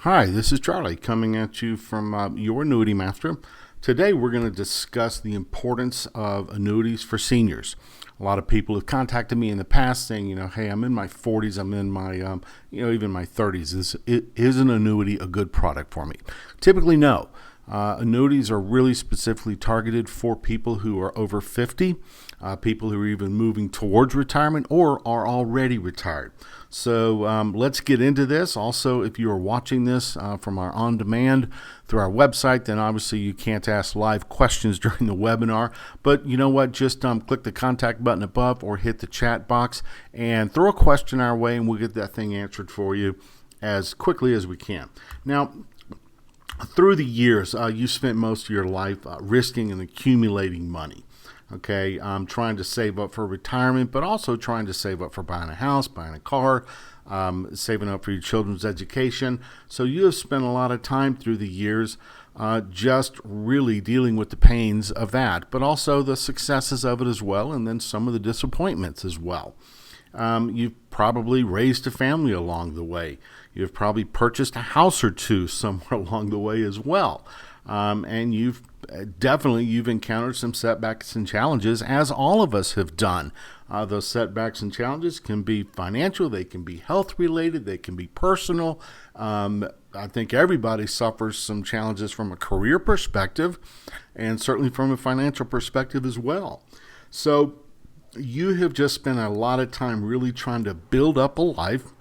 Hi, this is Charlie coming at you from your Annuity Master. Today we're going to discuss the importance of annuities for seniors. A lot of people have contacted me in the past saying, hey, I'm in my 40s, I'm in my, even my 30s. Is an annuity a good product for me? Typically, no. Annuities are really specifically targeted for people who are over 50, people who are even moving towards retirement or are already retired. So let's get into this. Also, if you are watching this from our on-demand through our website, then obviously you can't ask live questions during the webinar. But you know what? Just click the contact button above or hit the chat box and throw a question our way, and we'll get that thing answered for you as quickly as we can. Now, through the years, you spent most of your life risking and accumulating money. Okay, trying to save up for retirement, but also trying to save up for buying a house, buying a car, saving up for your children's education. So you have spent a lot of time through the years just really dealing with the pains of that, but also the successes of it as well, and then some of the disappointments as well. You've probably raised a family along the way. You've probably purchased a house or two somewhere along the way as well. And you've encountered some setbacks and challenges, as all of us have done. Those setbacks and challenges can be financial, they can be health related, they can be personal. I think everybody suffers some challenges from a career perspective and certainly from a financial perspective as well. So you have just spent a lot of time really trying to build up a life,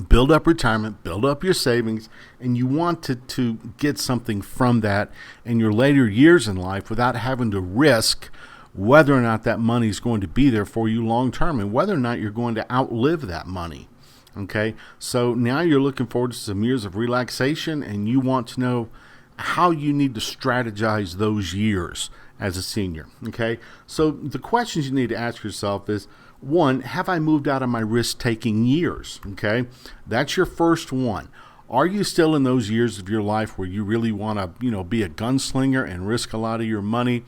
build up retirement, build up your savings, and you want to get something from that in your later years in life without having to risk whether or not that money is going to be there for you long term and whether or not you're going to outlive that money. Okay, so now you're looking forward to some years of relaxation, and you want to know how you need to strategize those years as a senior. Okay, so the questions you need to ask yourself is, one, have I moved out of my risk-taking years? Okay, that's your first one. Are you still in those years of your life where you really want to, be a gunslinger and risk a lot of your money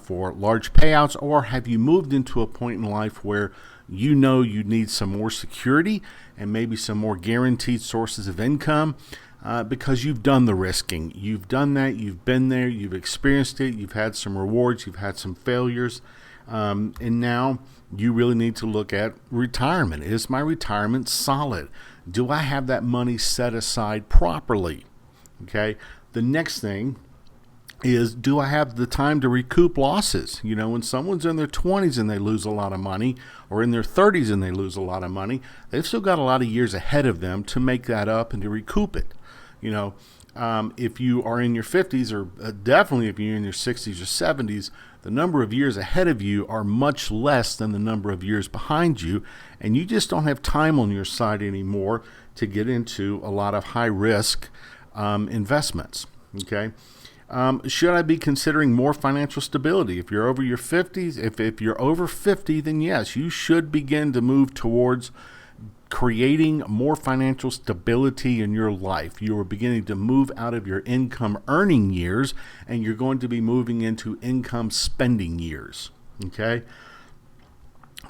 for large payouts, or have you moved into a point in life where you need some more security and maybe some more guaranteed sources of income because you've done the risking? You've done that, you've been there, you've experienced it, you've had some rewards, you've had some failures, and now you really need to look at retirement. Is my retirement solid? Do I have that money set aside properly? Okay. The next thing is, do I have the time to recoup losses? When someone's in their 20s and they lose a lot of money, or in their 30s and they lose a lot of money, they've still got a lot of years ahead of them to make that up and to recoup it. If you are in your 50s, or definitely if you're in your 60s or 70s, the number of years ahead of you are much less than the number of years behind you, and you just don't have time on your side anymore to get into a lot of high-risk investments. Okay. Should I be considering more financial stability? If you're over your 50s, if you're over 50, then yes, you should begin to move towards creating more financial stability in your life. You are beginning to move out of your income earning years, and you're going to be moving into income spending years. Okay.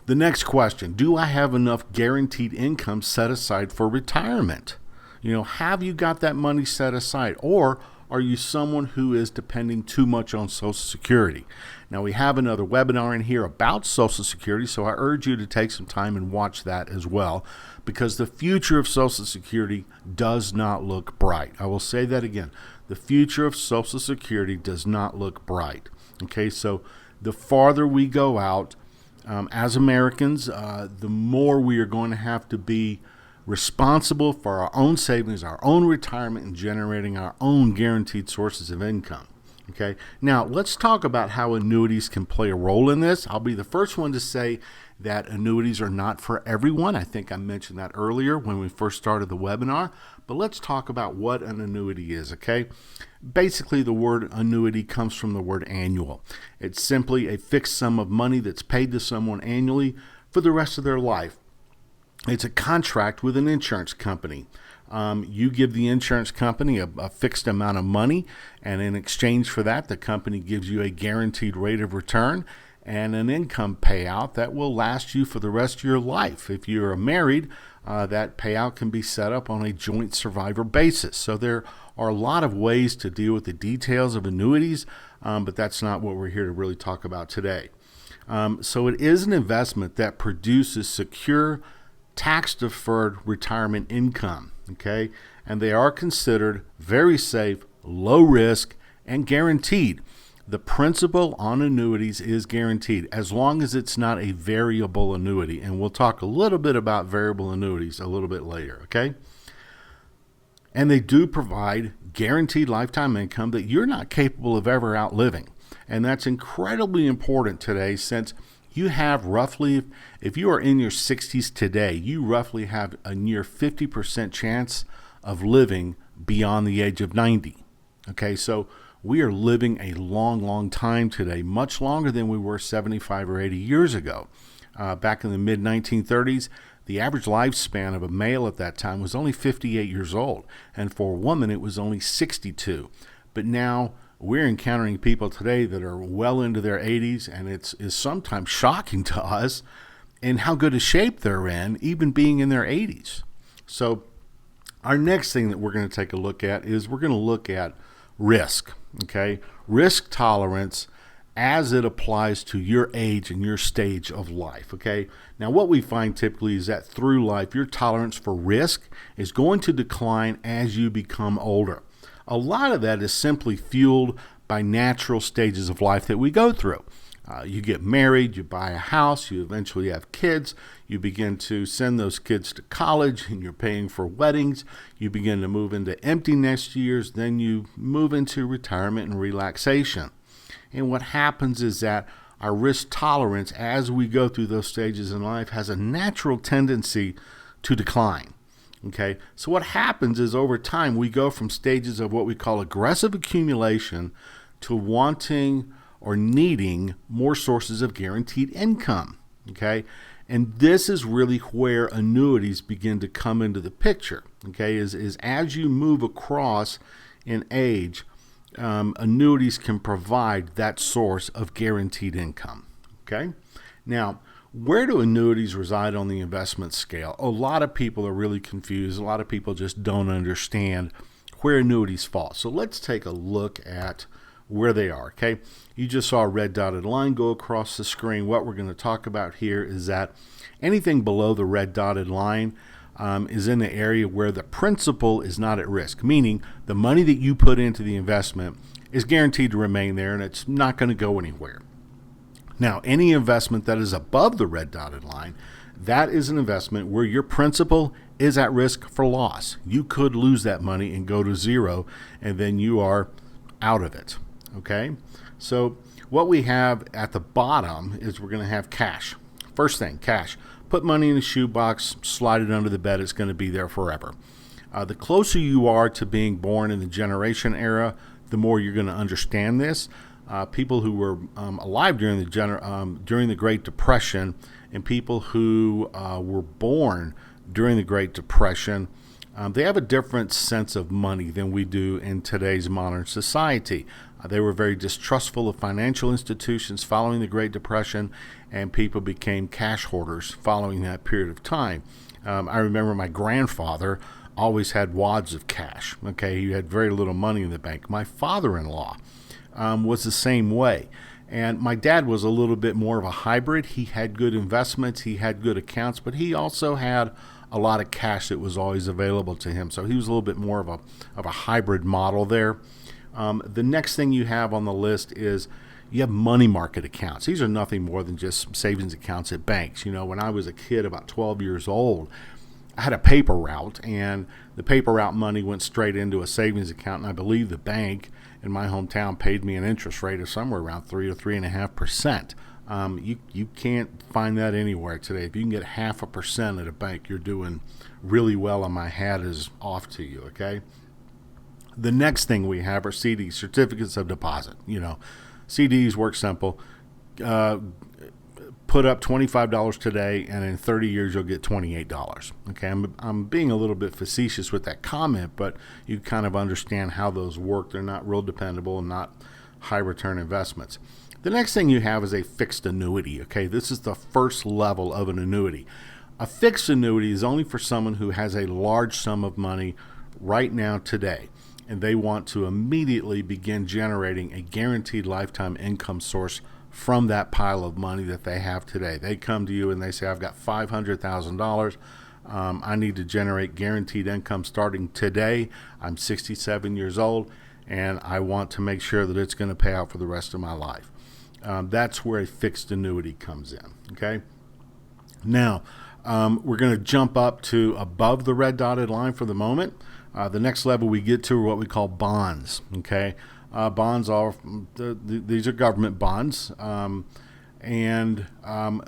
The next question, do I have enough guaranteed income set aside for retirement? Have you got that money set aside, or are you someone who is depending too much on Social Security? Now, we have another webinar in here about Social Security, so I urge you to take some time and watch that as well, because the future of Social Security does not look bright. I will say that again. The future of Social Security does not look bright. Okay, so the farther we go out as Americans, the more we are going to have to be responsible for our own savings, our own retirement, and generating our own guaranteed sources of income. Okay. Now let's talk about how annuities can play a role in this. I'll be the first one to say that annuities are not for everyone. I think I mentioned that earlier when we first started the webinar, but let's talk about what an annuity is. Okay. Basically, the word annuity comes from the word annual. It's simply a fixed sum of money that's paid to someone annually for the rest of their life. It's a contract with an insurance company. You give the insurance company a fixed amount of money, and in exchange for that, the company gives you a guaranteed rate of return. and an income payout that will last you for the rest of your life. If you're married, that payout can be set up on a joint survivor basis. So there are a lot of ways to deal with the details of annuities, but that's not what we're here to really talk about today. So it is an investment that produces secure, tax-deferred retirement income, okay? And they are considered very safe, low risk, and guaranteed. The principal on annuities is guaranteed as long as it's not a variable annuity. And we'll talk a little bit about variable annuities a little bit later, okay? And they do provide guaranteed lifetime income that you're not capable of ever outliving. And that's incredibly important today, since you have roughly, if you are in your 60s today, you roughly have a near 50% chance of living beyond the age of 90. Okay, so we are living a long, long time today, much longer than we were 75 or 80 years ago. Back in the mid-1930s, the average lifespan of a male at that time was only 58 years old, and for a woman it was only 62. But now we're encountering people today that are well into their 80s, and it's sometimes shocking to us in how good a shape they're in, even being in their 80s. So our next thing that we're going to take a look at is we're going to look at risk, okay? Risk tolerance as it applies to your age and your stage of life, okay? Now, what we find typically is that through life, your tolerance for risk is going to decline as you become older. A lot of that is simply fueled by natural stages of life that we go through. You get married, you buy a house, you eventually have kids, you begin to send those kids to college, and you're paying for weddings, you begin to move into empty nest years, then you move into retirement and relaxation. And what happens is that our risk tolerance as we go through those stages in life has a natural tendency to decline. Okay, so what happens is over time we go from stages of what we call aggressive accumulation to wanting or needing more sources of guaranteed income, okay? And this is really where annuities begin to come into the picture, okay? Is as you move across in age, annuities can provide that source of guaranteed income, okay? Now, where do annuities reside on the investment scale? A lot of people are really confused. A lot of people just don't understand where annuities fall. So let's take a look at where they are, okay? You just saw a red dotted line go across the screen. What we're going to talk about here is that anything below the red dotted line is in the area where the principal is not at risk, meaning the money that you put into the investment is guaranteed to remain there and it's not going to go anywhere. Now, any investment that is above the red dotted line, that is an investment where your principal is at risk for loss. You could lose that money and go to zero, and then you are out of it. Okay, so what we have at the bottom is we're going to have cash. First thing, cash. Put money in a shoebox, slide it under the bed. It's going to be there forever. The closer you are to being born in the generation era, the more you're going to understand this. People who were alive during the Great Depression and people who were born during the Great Depression, they have a different sense of money than we do in today's modern society. They were very distrustful of financial institutions following the Great Depression, and people became cash hoarders following that period of time. I remember my grandfather always had wads of cash. Okay, he had very little money in the bank. My father-in-law was the same way. And my dad was a little bit more of a hybrid. He had good investments, he had good accounts, but he also had a lot of cash that was always available to him. So he was a little bit more of a hybrid model there. The next thing you have on the list is you have money market accounts. These are nothing more than just savings accounts at banks. You know, when I was a kid, about 12 years old, I had a paper route, and the paper route money went straight into a savings account, and I believe the bank in my hometown paid me an interest rate of somewhere around 3 or 3.5%. You can't find that anywhere today. If you can get 0.5% at a bank, you're doing really well, and my hat is off to you, okay? The next thing we have are CDs, certificates of deposit. You know, CDs work simple. Put up $25 today, and in 30 years you'll get $28. Okay, I'm being a little bit facetious with that comment, but you kind of understand how those work. They're not real dependable and not high return investments. The next thing you have is a fixed annuity. Okay, this is the first level of an annuity. A fixed annuity is only for someone who has a large sum of money right now today, and they want to immediately begin generating a guaranteed lifetime income source from that pile of money that they have today. They come to you and they say, I've got $500,000. I need to generate guaranteed income starting today. I'm 67 years old, and I want to make sure that it's going to pay out for the rest of my life. That's where a fixed annuity comes in. Okay. Now, we're going to jump up to above the red dotted line for the moment. The next level we get to are what we call bonds. Okay. Bonds are, these are government bonds, and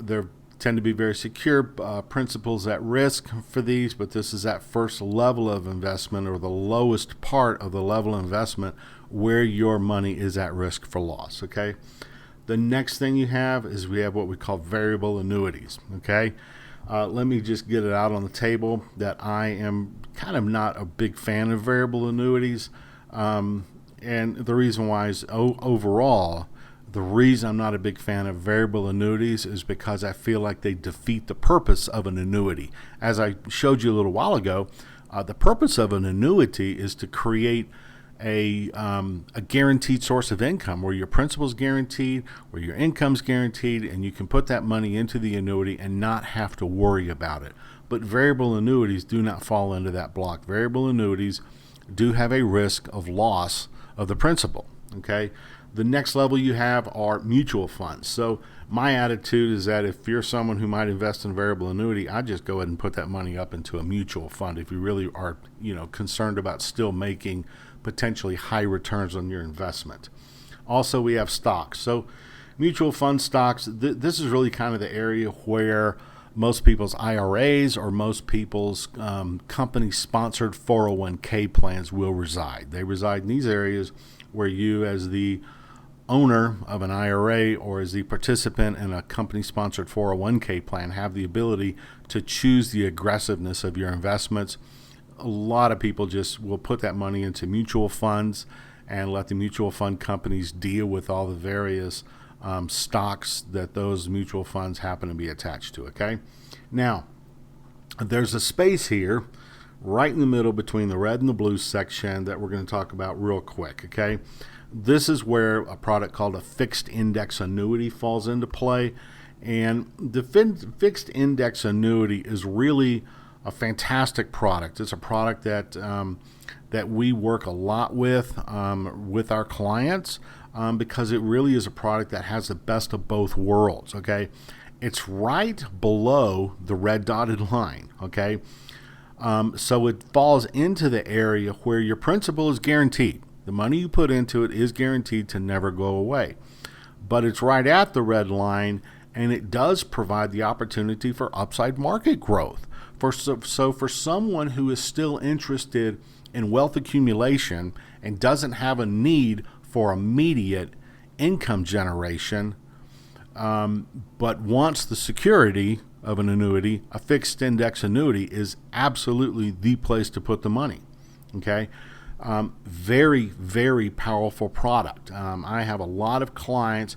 they tend to be very secure. Principals at risk for these, but this is that first level of investment, or the lowest part of the level of investment where your money is at risk for loss. Okay. The next thing you have is we have what we call variable annuities. Okay. Let me just get it out on the table that I am kind of not a big fan of variable annuities. And the reason why is overall, the reason I'm not a big fan of variable annuities is because I feel like they defeat the purpose of an annuity. As I showed you a little while ago, the purpose of an annuity is to create a guaranteed source of income where your principal is guaranteed, where your income is guaranteed, and you can put that money into the annuity and not have to worry about it. But variable annuities do not fall into that block. Variable annuities do have a risk of loss of the principal. Okay. The next level you have are mutual funds. So my attitude is that if you're someone who might invest in a variable annuity, I just go ahead and put that money up into a mutual fund if you really are, concerned about still making potentially high returns on your investment. Also, we have stocks. So mutual fund stocks, this is really kind of the area where most people's IRAs or most people's company-sponsored 401k plans will reside. They reside in these areas where you, as the owner of an IRA or as the participant in a company-sponsored 401k plan, have the ability to choose the aggressiveness of your investments. A lot of people just will put that money into mutual funds and let the mutual fund companies deal with all the various stocks that those mutual funds happen to be attached to. Okay. Now, there's a space here right in the middle between the red and the blue section that we're going to talk about real quick. Okay. This is where a product called a fixed index annuity falls into play. And the fixed index annuity is really a fantastic product. It's a product that we work a lot with our clients. Because it really is a product that has the best of both worlds. Okay, it's right below the red dotted line. Okay, so it falls into the area where your principal is guaranteed. The money you put into it is guaranteed to never go away. But it's right at the red line, and it does provide the opportunity for upside market growth. So for someone who is still interested in wealth accumulation and doesn't have a need for immediate income generation, but wants the security of an annuity, a fixed index annuity is absolutely the place to put the money. Okay, very, very powerful product. I have a lot of clients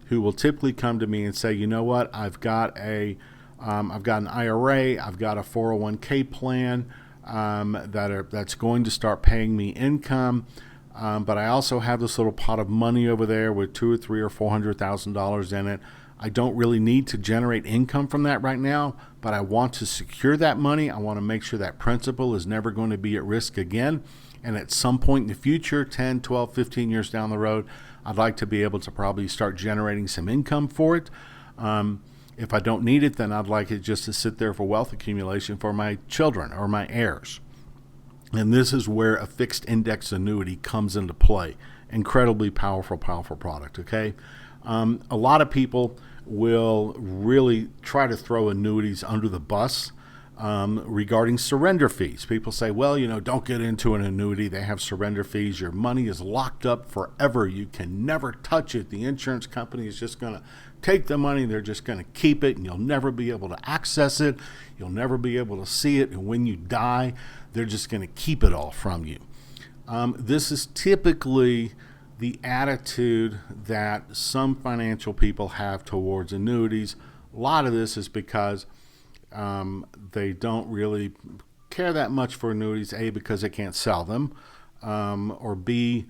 who will typically come to me and say, you know what, I've got an IRA, I've got a 401k plan that's going to start paying me income. But I also have this little pot of money over there with $200,000 or $300,000 or $400,000 in it. I don't really need to generate income from that right now, but I want to secure that money. I want to make sure that principal is never going to be at risk again. And at some point in the future, 10, 12, 15 years down the road, I'd like to be able to probably start generating some income for it. If I don't need it, then I'd like it just to sit there for wealth accumulation for my children or my heirs. And this is where a fixed index annuity comes into play. Incredibly powerful product, okay? A lot of people will really try to throw annuities under the bus regarding surrender fees. People say, well, don't get into an annuity. They have surrender fees. Your money is locked up forever. You can never touch it. The insurance company is just going to take the money. They're just going to keep it, and you'll never be able to access it. You'll never be able to see it. And when you die, they're just going to keep it all from you. This is typically the attitude that some financial people have towards annuities. A lot of this is because they don't really care that much for annuities, A, because they can't sell them, or B,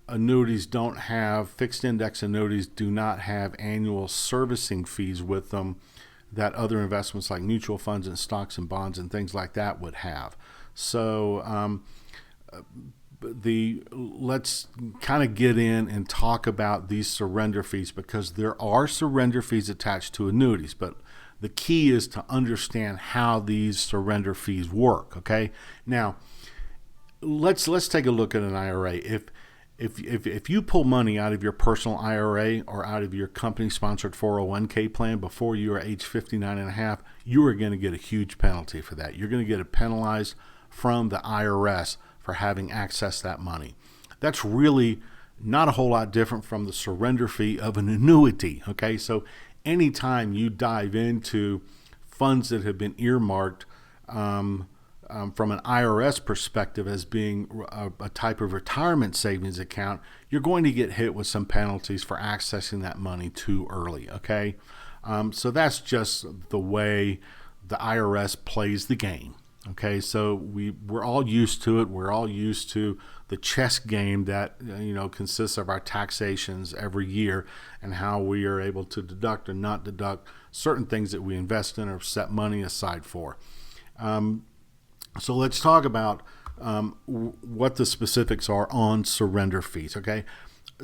annuities don't have, fixed index annuities do not have annual servicing fees with them that other investments like mutual funds and stocks and bonds and things like that would have. So let's kind of get in and talk about these surrender fees, because there are surrender fees attached to annuities, but the key is to understand how these surrender fees work. Okay, now let's take a look at an IRA. If you pull money out of your personal IRA or out of your company-sponsored 401k plan before you are age 59 and a half, you are going to get a huge penalty for that. You're going to get penalized from the IRS for having access to that money. That's really not a whole lot different from the surrender fee of an annuity. Okay, so anytime you dive into funds that have been earmarked from an IRS perspective as being a type of retirement savings account, you're going to get hit with some penalties for accessing that money too early. Okay, so that's just the way the IRS plays the game. Okay, so we're all used to it. We're all used to the chess game that consists of our taxations every year and how we are able to deduct or not deduct certain things that we invest in or set money aside for. So let's talk about what the specifics are on surrender fees. Okay,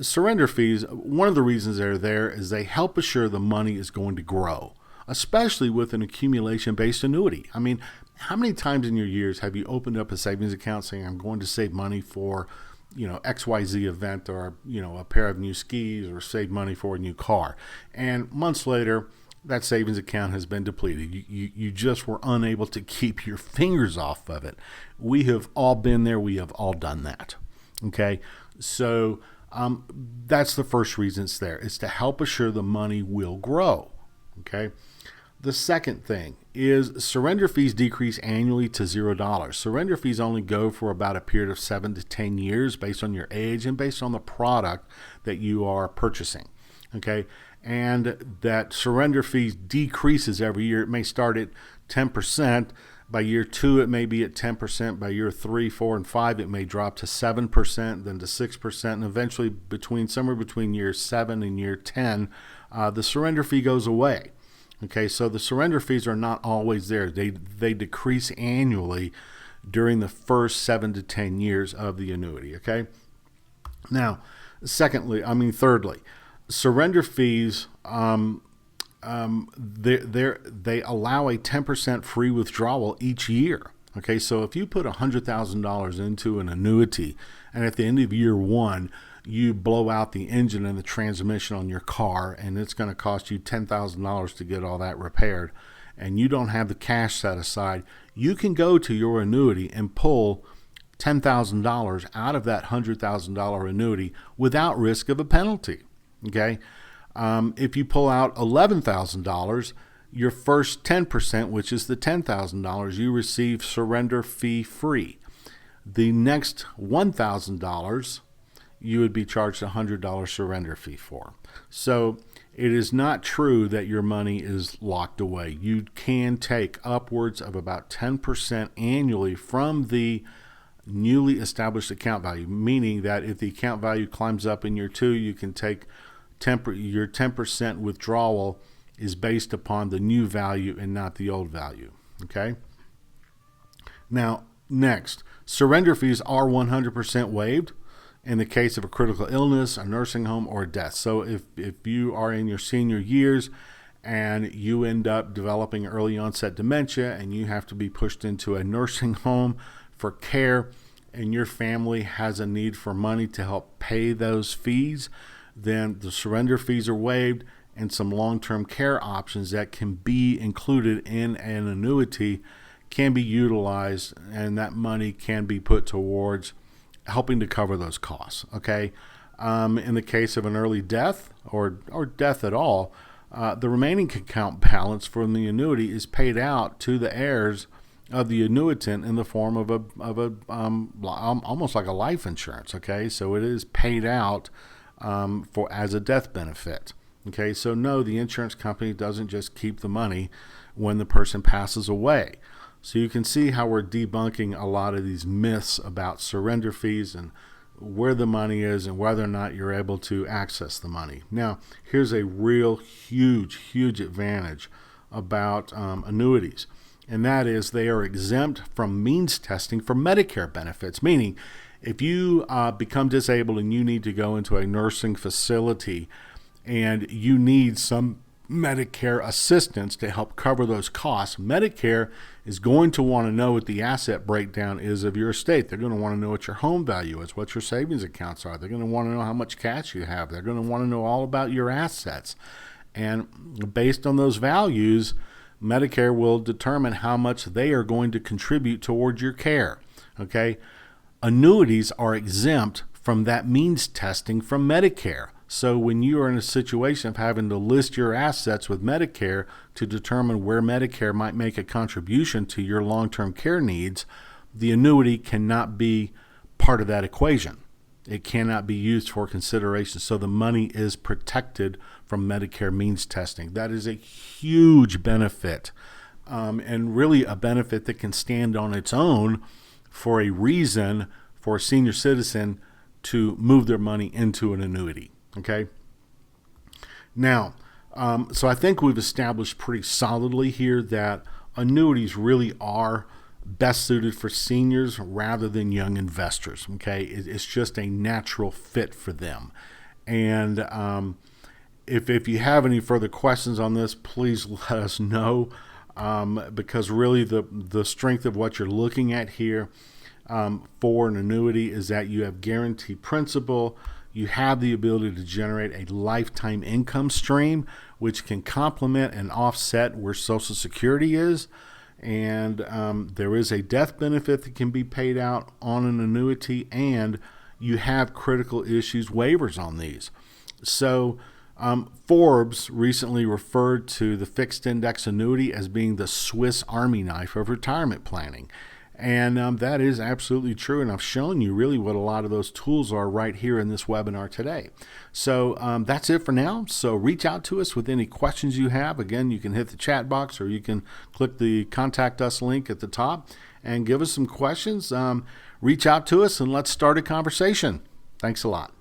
surrender fees, one of the reasons they're there is they help assure the money is going to grow, especially with an accumulation-based annuity. I mean, how many times in your years have you opened up a savings account saying, I'm going to save money for, XYZ event, or, a pair of new skis, or save money for a new car. And months later, that savings account has been depleted. You just were unable to keep your fingers off of it. We have all been there. We have all done that. Okay. So that's the first reason it's there. It's to help assure the money will grow. Okay. The second thing is surrender fees decrease annually to $0. Surrender fees only go for about a period of 7 to 10 years based on your age and based on the product that you are purchasing. Okay, and that surrender fees decreases every year. It may start at 10%. By year 2, it may be at 10%. By year 3, 4, and 5, it may drop to 7%, then to 6%, and eventually somewhere between year 7 and year 10, the surrender fee goes away. Okay, so the surrender fees are not always there. They decrease annually during the first 7 to 10 years of the annuity. Okay. Now, thirdly, surrender fees they allow a 10% free withdrawal each year. Okay, so if you put $100,000 into an annuity, and at the end of year 1 you blow out the engine and the transmission on your car, and it's going to cost you $10,000 to get all that repaired, and you don't have the cash set aside, you can go to your annuity and pull $10,000 out of that $100,000 annuity without risk of a penalty. Okay, if you pull out $11,000, your first 10%, which is the $10,000, you receive surrender fee free. The next $1,000, you would be charged a $100 surrender fee for. So it is not true that your money is locked away. You can take upwards of about 10% annually from the newly established account value, meaning that if the account value climbs up in year 2, you can take your 10% withdrawal is based upon the new value and not the old value. Okay. Now, next, surrender fees are 100% waived in the case of a critical illness, a nursing home, or a death. So if you are in your senior years and you end up developing early onset dementia and you have to be pushed into a nursing home for care, and your family has a need for money to help pay those fees, then the surrender fees are waived, and some long-term care options that can be included in an annuity can be utilized, and that money can be put towards helping to cover those costs. Okay, in the case of an early death or death at all, the remaining account balance from the annuity is paid out to the heirs of the annuitant in the form of almost like a life insurance. Okay, so it is paid out for as a death benefit. Okay, so no, the insurance company doesn't just keep the money when the person passes away. So you can see how we're debunking a lot of these myths about surrender fees and where the money is and whether or not you're able to access the money. Now, here's a real huge advantage about annuities, and that is they are exempt from means testing for Medicare benefits, meaning if you become disabled and you need to go into a nursing facility and you need some Medicare assistance to help cover those costs, Medicare is going to want to know what the asset breakdown is of your estate. They're going to want to know what your home value is, what your savings accounts are. They're going to want to know how much cash you have. They're going to want to know all about your assets. And based on those values, Medicare will determine how much they are going to contribute towards your care. Okay? Annuities are exempt from that means testing from Medicare. So when you are in a situation of having to list your assets with Medicare to determine where Medicare might make a contribution to your long-term care needs, the annuity cannot be part of that equation. It cannot be used for consideration. So the money is protected from Medicare means testing. That is a huge benefit, and really a benefit that can stand on its own for a reason for a senior citizen to move their money into an annuity. Okay. Now, so I think we've established pretty solidly here that annuities really are best suited for seniors rather than young investors. Okay. It's just a natural fit for them. And if you have any further questions on this, please let us know, because really the strength of what you're looking at here for an annuity is that you have guaranteed principal. You have the ability to generate a lifetime income stream, which can complement and offset where Social Security is. And there is a death benefit that can be paid out on an annuity, and you have critical issues waivers on these. So Forbes recently referred to the fixed index annuity as being the Swiss Army knife of retirement planning. And that is absolutely true. And I've shown you really what a lot of those tools are right here in this webinar today. So that's it for now. So reach out to us with any questions you have. Again, you can hit the chat box or you can click the contact us link at the top and give us some questions. Reach out to us and let's start a conversation. Thanks a lot.